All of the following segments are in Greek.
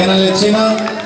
Mariana Lechina.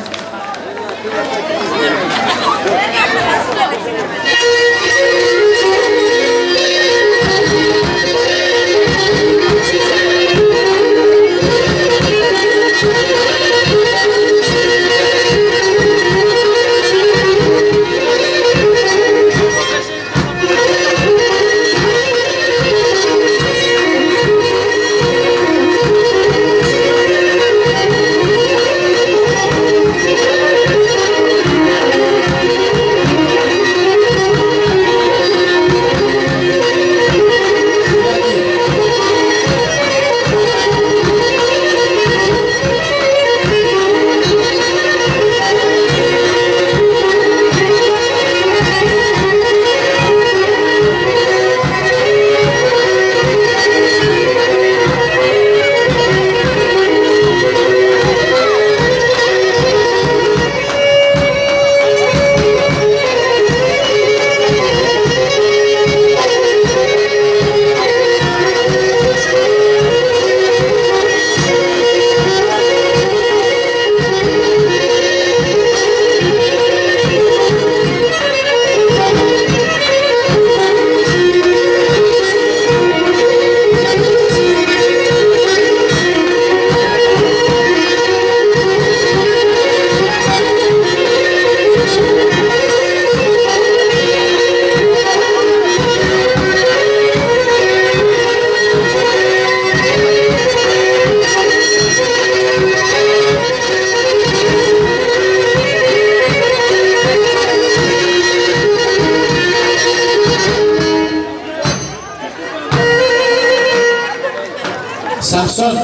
Samson.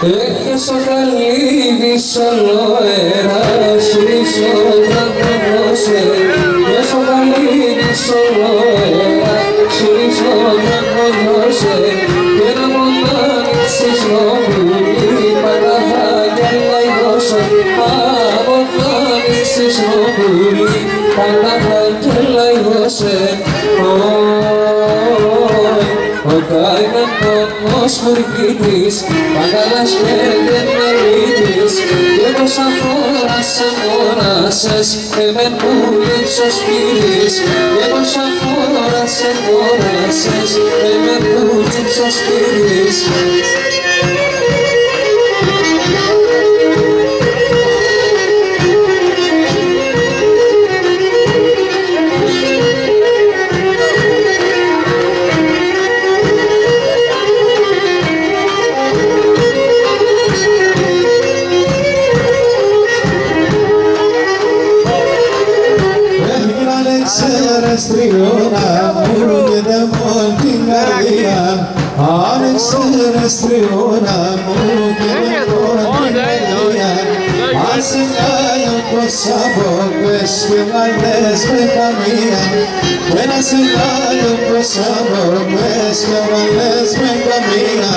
Έχασα καλύβη σαν οέρα, συρίσω να προγνώσε. Έχασα καλύβη σαν οέρα, συρίσω να προγνώσε. Και να μονάνιξεις νοβούλη, πάντα θα γελαϊδώσω. Μονάνιξεις νοβούλη, πάντα θα γελαϊδώσω. Ο καημένος μου στοργίτης, παγκαλάς και δεν αλήτης, και πόσα φορά σε μόνασες, εμεν που λείψω σπίτης, και πόσα φορά σε μόνασες, εμεν που λείψω σπίτης. Στριώνα μου και δεν μου την καρδιά, άνοιξε στριώνα μου και δεν μου την καρδιά. Άσε λάλιο πως απόπες και βάλες με καμία, ένα σε λάλιο πως απόπες και βάλες με καμία.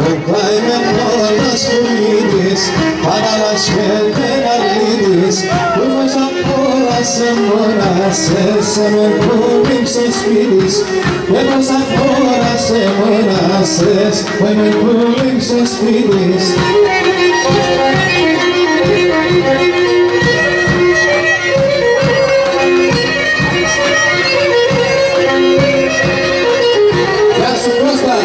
Ο καημένος πουλίτης, πανταλάς και δεν αλήτης, σε μόνασες, εμεν που λείψω σπίτης, και πόσα φορά σε μόνασες, εμεν που λείψω σπίτης. Γεια σου Κώστα!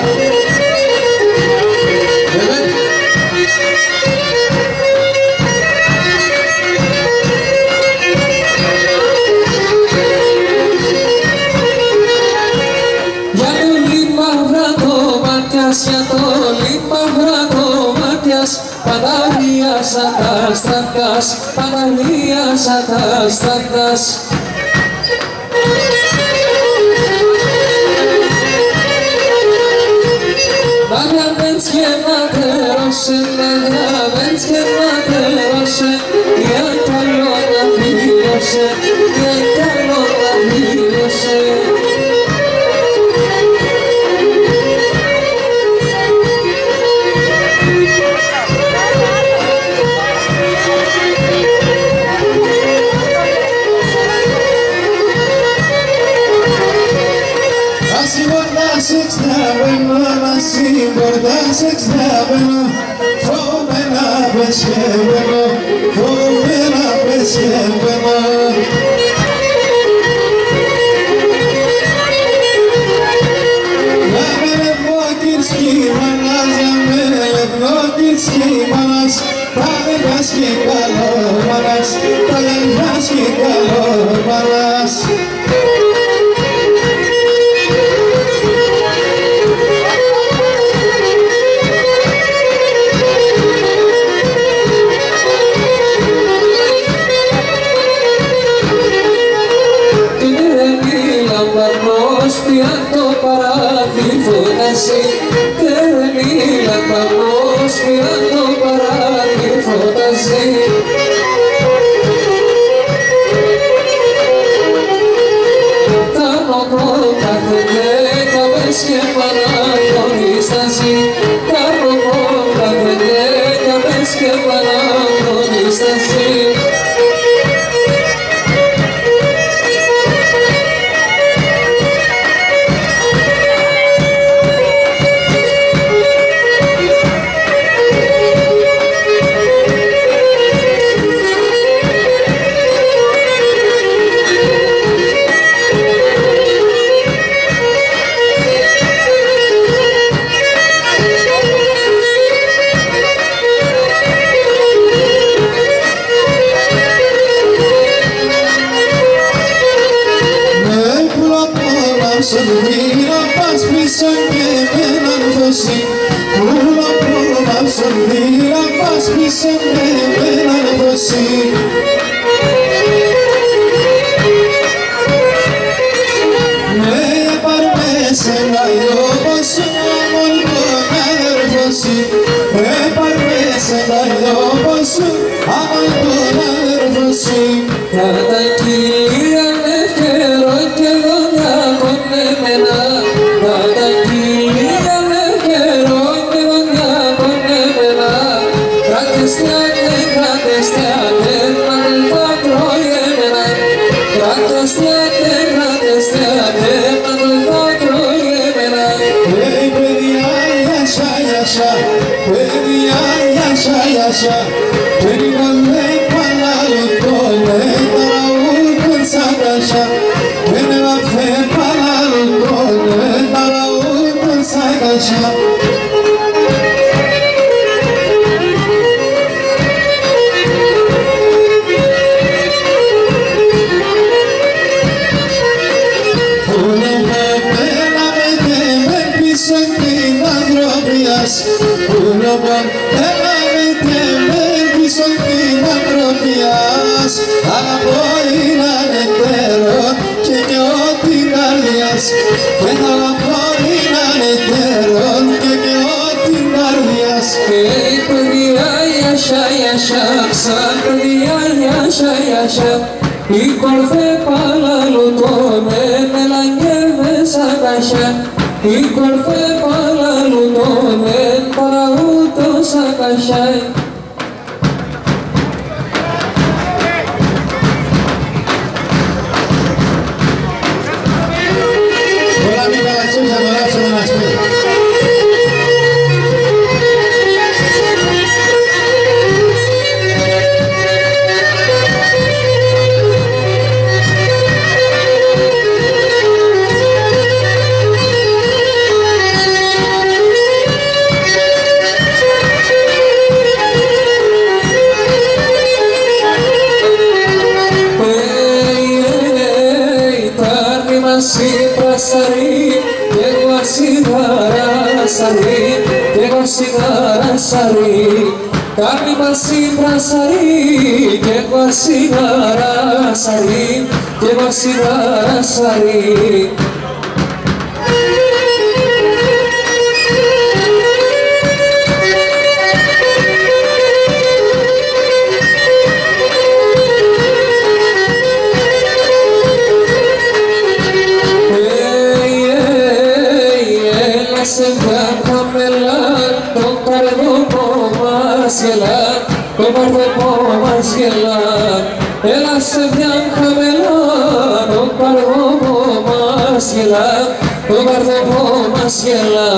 Για το λίπαυρατο μάτιας, Παναγίας ατάστατας, Παναγίας ατάστατας. Να γραβέντς και να τερώσε, να γραβέντς και να τερώσε, για καλό να φίλωσε, για καλό να φίλωσε. Μπορδάς εξτραβαίνω, φοβερά πεσκεύαινω, φοβερά πεσκεύαινω. Για με λεπνόκυρ σκήμανας, για με λεπνόκυρ σκήμανας, τα λεφάς και καλόμανας, τα λεφάς και καλόμανας. Πια το παράδει φωτάζει, τρελή λαμπαγός, πια το παράδει φωτάζει. Τα νοκρό κάθεται, καβές και παραγωνίσταζε, τα νοκρό κάθεται, καβές και παραγωνίσταζε. Σωλήρα πας πίσω και με αναρθώσει, πουλα πουλα σωλήρα πας πίσω και με αναρθώσει. Με επαρμές εγκαλιό πόσο αμολικό να αναρθώσει, επαρμές εγκαλιό πόσο αμολικό να αναρθώσει. Κατά κυρία ευκαιρό και δόνια κονέμενα, κατά κυρία ευκαιρό και δόνια κονέμενα, πράτες παιδιά, γιάσα, γιάσα, παιδιά, γιάσα, γιάσα, περίμενε παλαλουτώνε, ταραούτον σακασά, περίμενε παλαλουτώνε, ταραούτον σακασά. Πουλοπον έλαβετε με πίσω την ανθρωπιάς, αγαπώ είναι εταίρον και νιώ την καρδιάς, και αγαπώ είναι εταίρον και νιώ την καρδιάς. παιδιά, γιάσα, γιάσα, σαν παιδιά, γιάσα, γιάσα, η κορφέ παλαλουτώνε, μελαγεύες αγασιά, η κορφέ παλαλουτώνε, παραούτος ακασιάει. Πολλά μη καλατσούς θα δωράσω να μας πει. Kami masih prasari, kekwa sigara sari, kekwa sigara sari. Το παρδεπό μας γελά, έλα σε βιάν χαμελά. Το παρδεπό μας γελά, το παρδεπό μας γελά.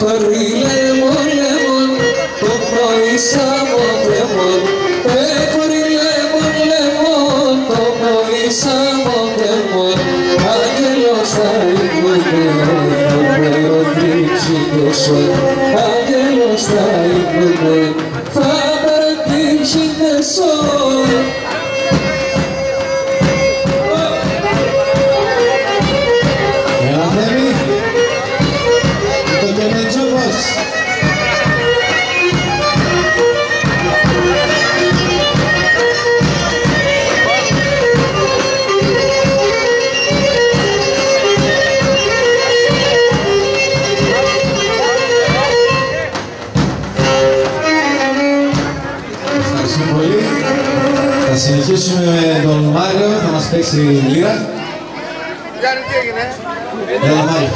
Corrile Άγγελος θα ήμουν φοβερό κρύψινεσο, άγγελος θα ήμουν φοβερό κρύψινεσο. Έλα Θέμη, το κενετζόπος. Θα συνεχίσουμε με τον Μάριο, θα μας παίξει λύρα. Γιάννη, τι έγινε? Έλα Μάριο.